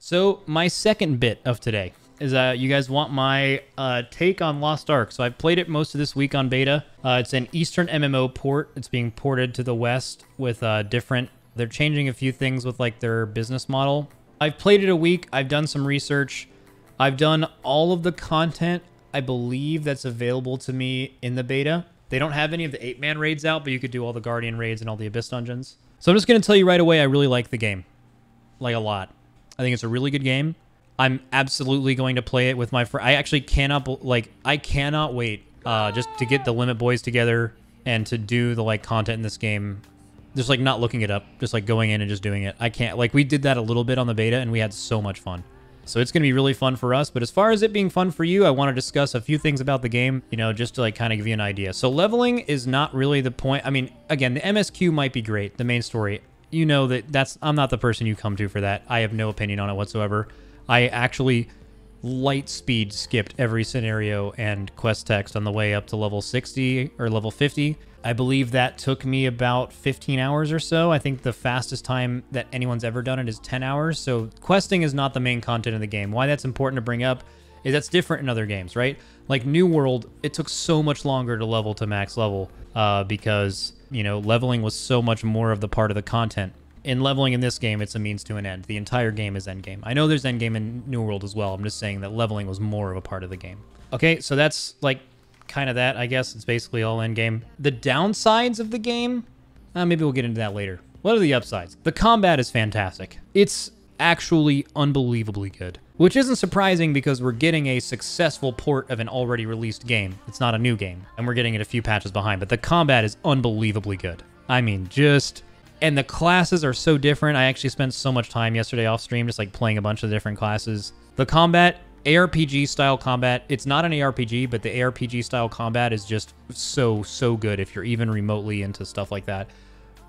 So my second bit of today is you guys want my take on Lost Ark. So I've played it most of this week on beta. It's an Eastern MMO port. It's being ported to the West with they're changing a few things with like their business model. I've played it a week. I've done some research. I've done all of the content, I believe, that's available to me in the beta. They don't have any of the 8-man raids out, but you could do all the Guardian raids and all the Abyss dungeons. So I'm just going to tell you right away, I really like the game. Like a lot. I think it's a really good game. I'm absolutely going to play it with my friend. I actually cannot wait just to get the Limit Boys together and to do the like content in this game. Just like not looking it up, just like going in and just doing it. I can't, like we did that a little bit on the beta and we had so much fun. So it's going to be really fun for us. But as far as it being fun for you, I want to discuss a few things about the game, you know, just to like kind of give you an idea. So leveling is not really the point. I mean, again, the MSQ might be great, the main story. You know I'm not the person you come to for that. I have no opinion on it whatsoever. I actually light speed skipped every scenario and quest text on the way up to level 60 or level 50. I believe that took me about 15 hours or so. I think the fastest time that anyone's ever done it is 10 hours. So questing is not the main content of the game. Why that's important to bring up is that's different in other games, right? Like New World, it took so much longer to level to max level because, you know, leveling was so much more of the part of the content. In leveling in this game, it's a means to an end. The entire game is endgame. I know there's endgame in New World as well. I'm just saying that leveling was more of a part of the game. Okay, so that's like kind of that, I guess. It's basically all endgame. The downsides of the game, maybe we'll get into that later. What are the upsides? The combat is fantastic. It's actually unbelievably good, which isn't surprising because we're getting a successful port of an already released game. It's not a new game, and we're getting it a few patches behind, but the combat is unbelievably good. I mean, and the classes are so different. I actually spent so much time yesterday off stream just like playing a bunch of different classes. The combat, ARPG style combat, it's not an ARPG, but the ARPG style combat is just so good if you're even remotely into stuff like that.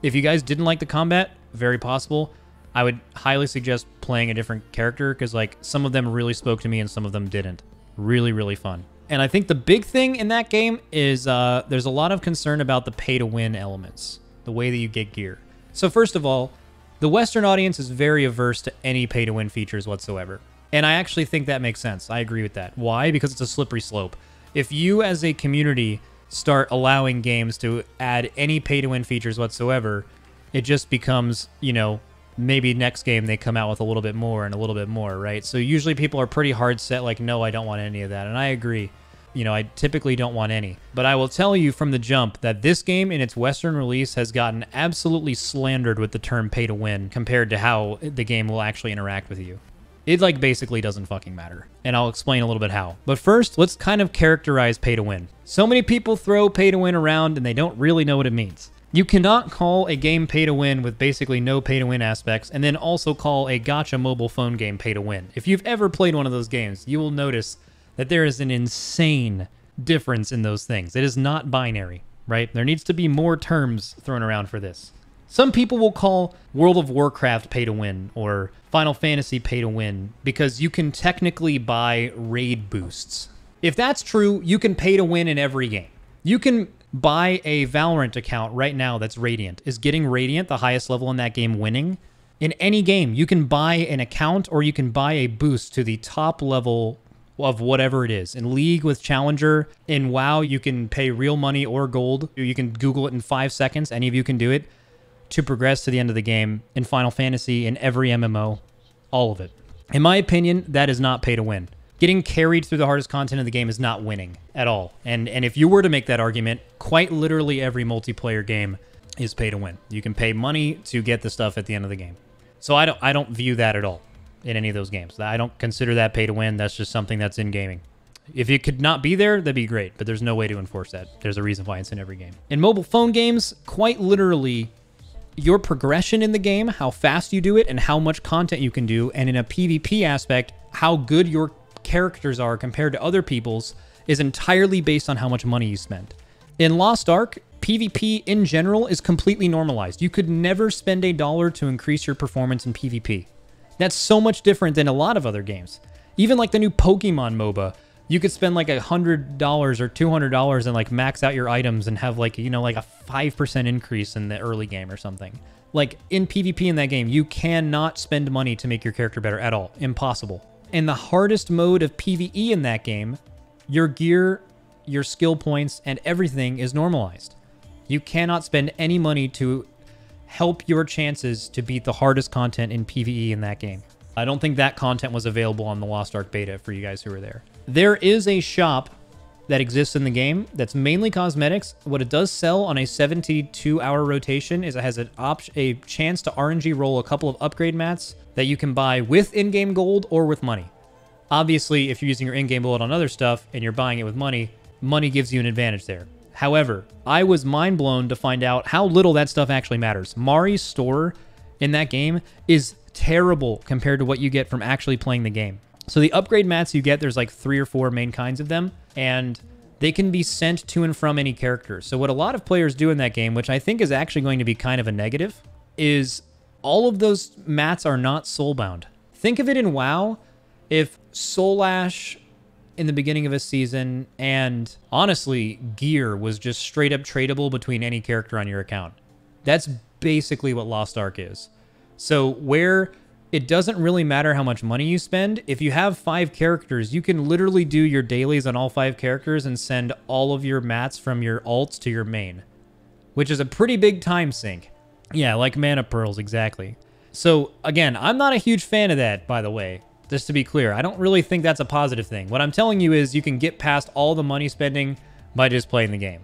If you guys didn't like the combat, very possible. I would highly suggest playing a different character because like some of them really spoke to me and some of them didn't. Really, really fun. And I think the big thing in that game is there's a lot of concern about the pay-to-win elements, the way that you get gear. So first of all, the Western audience is very averse to any pay-to-win features whatsoever. And I actually think that makes sense. I agree with that. Why? Because it's a slippery slope. If you as a community start allowing games to add any pay-to-win features whatsoever, it just becomes, you know, maybe next game they come out with a little bit more and a little bit more, right? So usually people are pretty hard set, like, no, I don't want any of that. And I agree. You know, I typically don't want any. But I will tell you from the jump that this game in its Western release has gotten absolutely slandered with the term pay to win compared to how the game will actually interact with you. It like basically doesn't fucking matter. And I'll explain a little bit how. But first, let's kind of characterize pay to win. So many people throw pay to win around and they don't really know what it means. You cannot call a game pay to win with basically no pay to win aspects and then also call a gacha mobile phone game pay to win. If you've ever played one of those games, you will notice that there is an insane difference in those things. It is not binary, right? There needs to be more terms thrown around for this. Some people will call World of Warcraft pay to win or Final Fantasy pay to win because you can technically buy raid boosts. If that's true, you can pay to win in every game. You can buy a Valorant account right now that's Radiant. Is getting Radiant, the highest level in that game, winning? In any game, you can buy an account or you can buy a boost to the top level of whatever it is. In League with Challenger, in WoW, you can pay real money or gold. You can Google it in 5 seconds. Any of you can do it to progress to the end of the game. In Final Fantasy, in every MMO, all of it. In my opinion, that is not pay to win. Getting carried through the hardest content of the game is not winning at all. And if you were to make that argument, quite literally every multiplayer game is pay to win. You can pay money to get the stuff at the end of the game. So I don't view that at all in any of those games. I don't consider that pay to win. That's just something that's in gaming. If it could not be there, that'd be great, but there's no way to enforce that. There's a reason why it's in every game. In mobile phone games, quite literally, your progression in the game, how fast you do it, and how much content you can do, and in a PvP aspect, how good your characters are compared to other people's, is entirely based on how much money you spend. In Lost Ark, PvP in general is completely normalized. You could never spend $1 to increase your performance in PvP. That's so much different than a lot of other games. Even like the new Pokemon MOBA, you could spend like $100 or $200 and like max out your items and have like, you know, like a 5% increase in the early game or something. Like, in PvP in that game, you cannot spend money to make your character better at all. Impossible. In the hardest mode of PvE in that game, your gear, your skill points, and everything is normalized. You cannot spend any money to help your chances to beat the hardest content in PvE in that game. I don't think that content was available on the Lost Ark beta for you guys who were there. There is a shop that exists in the game that's mainly cosmetics. What it does sell on a 72-hour rotation is it has a chance to RNG roll a couple of upgrade mats that you can buy with in-game gold or with money. Obviously, if you're using your in-game gold on other stuff and you're buying it with money, money gives you an advantage there. However, I was mind blown to find out how little that stuff actually matters. Mari's store in that game is terrible compared to what you get from actually playing the game. So the upgrade mats you get, there's like 3 or 4 main kinds of them, and they can be sent to and from any character. So what a lot of players do in that game, which I think is actually going to be kind of a negative, is all of those mats are not soulbound. Think of it in WoW, if Soul Ash in the beginning of a season and honestly gear was just straight up tradable between any character on your account. That's basically what Lost Ark is. So where it doesn't really matter how much money you spend, if you have 5 characters, you can literally do your dailies on all 5 characters and send all of your mats from your alts to your main, which is a pretty big time sink. Yeah, like mana pearls, exactly. So again, I'm not a huge fan of that, by the way, just to be clear. I don't really think that's a positive thing. What I'm telling you is you can get past all the money spending by just playing the game,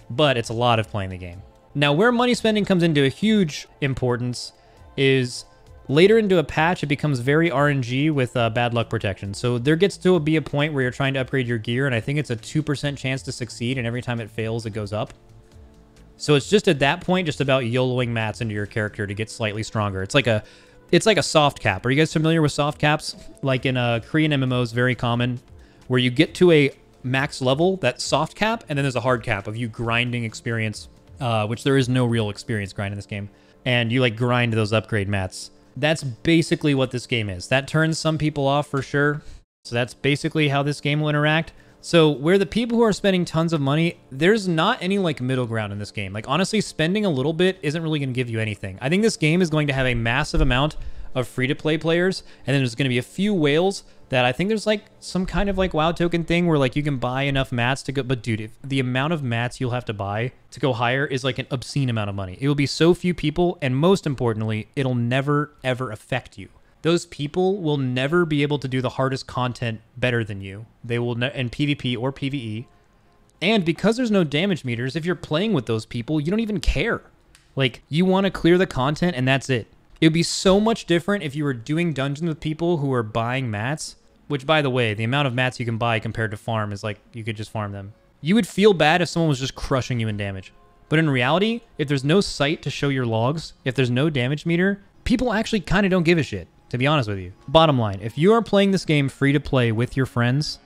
but it's a lot of playing the game. Now, where money spending comes into a huge importance is later into a patch, it becomes very RNG with bad luck protection. So there gets to be a point where you're trying to upgrade your gear, and I think it's a 2% chance to succeed, and every time it fails, it goes up. So it's just at that point, just about YOLOing mats into your character to get slightly stronger. It's like a soft cap. Are you guys familiar with soft caps? Like in Korean MMOs, very common, where you get to a max level, that soft cap, and then there's a hard cap of you grinding experience, which there is no real experience grind in this game. And you like grind those upgrade mats. That's basically what this game is. That turns some people off for sure. So that's basically how this game will interact. So where the people who are spending tons of money, there's not any like middle ground in this game. Like honestly, spending a little bit isn't really going to give you anything. I think this game is going to have a massive amount of free-to-play players, and then there's going to be a few whales that I think there's like some kind of like WoW token thing where like you can buy enough mats to go. But dude, if the amount of mats you'll have to buy to go higher is like an obscene amount of money. It will be so few people, and most importantly, it'll never ever affect you. Those people will never be able to do the hardest content better than you. They will in PvP or PvE. And because there's no damage meters, if you're playing with those people, you don't even care. Like, you want to clear the content and that's it. It would be so much different if you were doing dungeons with people who are buying mats, which, by the way, the amount of mats you can buy compared to farm is like, you could just farm them. You would feel bad if someone was just crushing you in damage. But in reality, if there's no site to show your logs, if there's no damage meter, people actually kind of don't give a shit, to be honest with you. Bottom line, if you are playing this game free to play with your friends,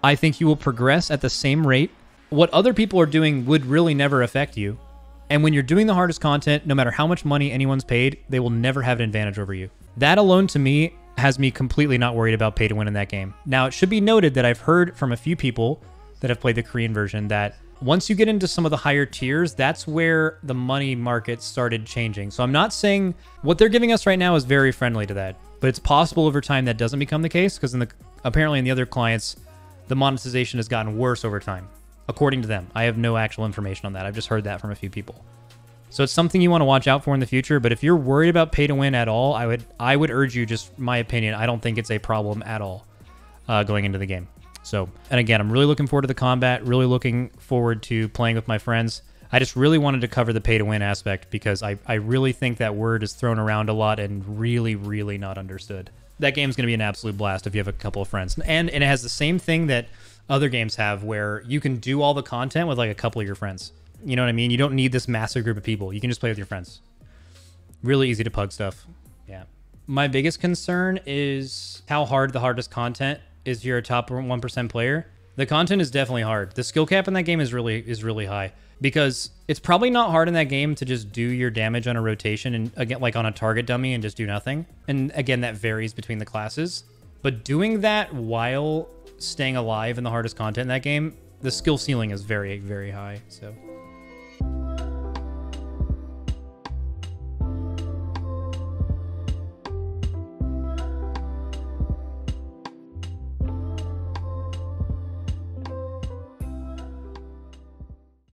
I think you will progress at the same rate. What other people are doing would really never affect you. And when you're doing the hardest content, no matter how much money anyone's paid, they will never have an advantage over you. That alone, to me, has me completely not worried about pay to win in that game. Now, it should be noted that I've heard from a few people that have played the Korean version that once you get into some of the higher tiers, that's where the money market started changing. So I'm not saying what they're giving us right now is very friendly to that, but it's possible over time that doesn't become the case because apparently in the other clients, the monetization has gotten worse over time. According to them. I have no actual information on that. I've just heard that from a few people. So it's something you want to watch out for in the future, but if you're worried about pay to win at all, I would urge you, just my opinion, I don't think it's a problem at all going into the game. So, and again, I'm really looking forward to the combat, really looking forward to playing with my friends. I just really wanted to cover the pay to win aspect because I really think that word is thrown around a lot and really, really not understood. That game's going to be an absolute blast if you have a couple of friends. And it has the same thing that other games have where you can do all the content with like a couple of your friends. You know what I mean? You don't need this massive group of people. You can just play with your friends. Really easy to pug stuff. Yeah. My biggest concern is how hard the hardest content is if you're a top 1% player. The content is definitely hard. The skill cap in that game is really high because it's probably not hard in that game to just do your damage on a rotation and again, like on a target dummy and just do nothing. And again, that varies between the classes, but doing that while staying alive in the hardest content in that game, the skill ceiling is very, very high. So